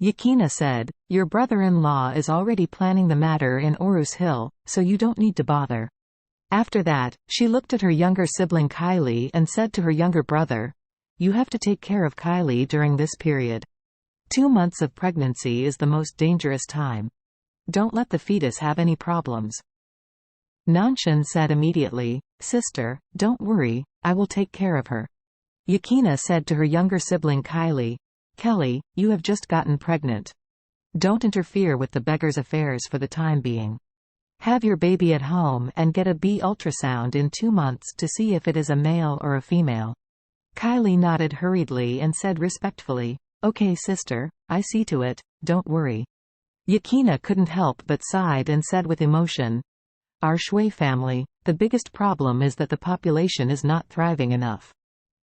Yakina said, "Your brother-in-law is already planning the matter in Orus Hill, so you don't need to bother." After that, she looked at her younger sibling Kylie and said to her younger brother, "You have to take care of Kylie during this period. 2 months of pregnancy is the most dangerous time. Don't let the fetus have any problems." Nanshan said immediately, "Sister, don't worry, I will take care of her." Yakina said to her younger sibling Kylie, "Kelly, you have just gotten pregnant. Don't interfere with the beggar's affairs for the time being. Have your baby at home and get a B ultrasound in 2 months to see if it is a male or a female." Kylie nodded hurriedly and said respectfully, "Okay sister, I see to it, don't worry." Yakina couldn't help but sighed and said with emotion, "Our Shui family, the biggest problem is that the population is not thriving enough.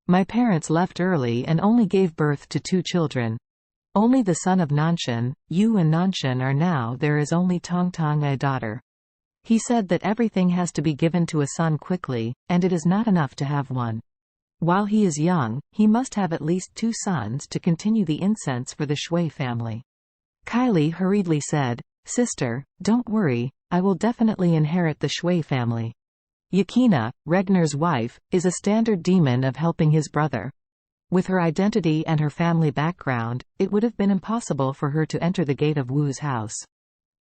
My parents left early and only gave birth to 2 children. Only the son of Nanshan, Yu and Nanshan are now there is only Tongtong a daughter. He said that everything has to be given to a son quickly, and it is not enough to have one. While he is young, he must have at least 2 sons to continue the incense for the Shui family." Kylie hurriedly said, "Sister, don't worry, I will definitely inherit the Shui family." Yakina, Regnar's wife, is a standard demon of helping his brother. With her identity and her family background, it would have been impossible for her to enter the gate of Wu's house.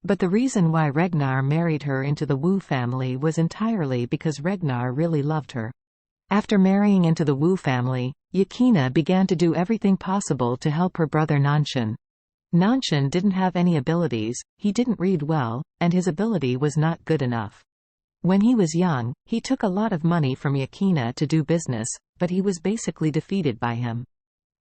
But the reason why Regnar married her into the Wu family was entirely because Regnar really loved her. After marrying into the Wu family, Yakina began to do everything possible to help her brother Nanshan. Nanshan didn't have any abilities, he didn't read well, and his ability was not good enough. When he was young, he took a lot of money from Yakina to do business, but he was basically defeated by him.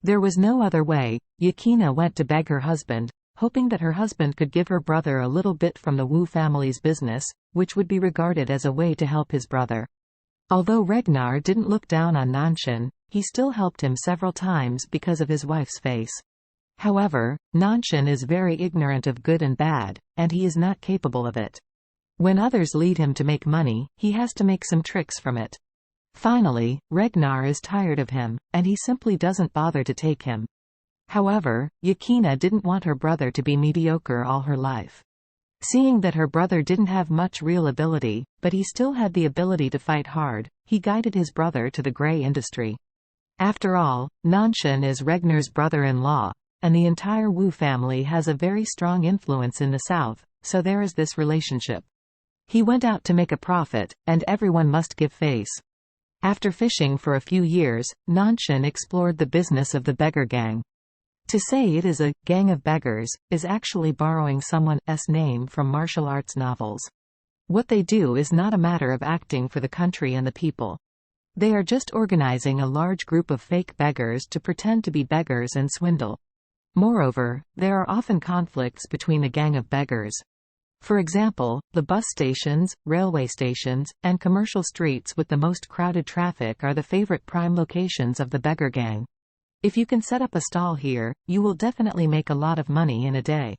There was no other way. Yakina went to beg her husband, hoping that her husband could give her brother a little bit from the Wu family's business, which would be regarded as a way to help his brother. Although Regnar didn't look down on Nanshan, he still helped him several times because of his wife's face. However, Nanshan is very ignorant of good and bad, and he is not capable of it. When others lead him to make money, he has to make some tricks from it. Finally, Regnar is tired of him, and he simply doesn't bother to take him. However, Yakina didn't want her brother to be mediocre all her life. Seeing that her brother didn't have much real ability, but he still had the ability to fight hard, he guided his brother to the grey industry. After all, Nanshan is Regnar's brother-in-law, and the entire Wu family has a very strong influence in the south, so there is this relationship. He went out to make a profit, and everyone must give face. After fishing for a few years, Nanshan explored the business of the beggar gang. To say it is a gang of beggars is actually borrowing someone's name from martial arts novels. What they do is not a matter of acting for the country and the people. They are just organizing a large group of fake beggars to pretend to be beggars and swindle. Moreover, there are often conflicts between the gang of beggars. For example, the bus stations, railway stations, and commercial streets with the most crowded traffic are the favorite prime locations of the beggar gang. If you can set up a stall here, you will definitely make a lot of money in a day.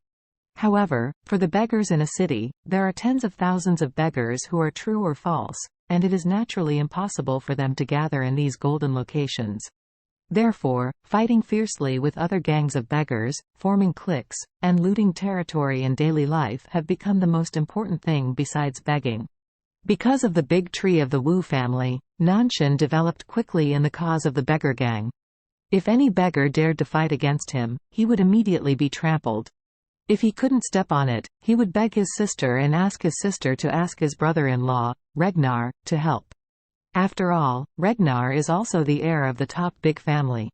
However, for the beggars in a city, there are tens of thousands of beggars who are true or false, and it is naturally impossible for them to gather in these golden locations. Therefore, fighting fiercely with other gangs of beggars, forming cliques, and looting territory in daily life have become the most important thing besides begging. Because of the big tree of the Wu family, Nanshan developed quickly in the cause of the beggar gang. If any beggar dared to fight against him, he would immediately be trampled. If he couldn't step on it, he would beg his sister and ask his sister to ask his brother-in-law, Regnar, to help. After all, Regnar is also the heir of the top big family.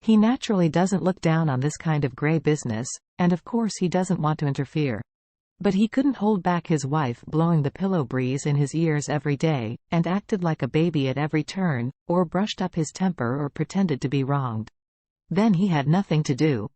He naturally doesn't look down on this kind of grey business, and of course he doesn't want to interfere. But he couldn't hold back his wife blowing the pillow breeze in his ears every day, and acted like a baby at every turn, or brushed up his temper or pretended to be wronged. Then he had nothing to do.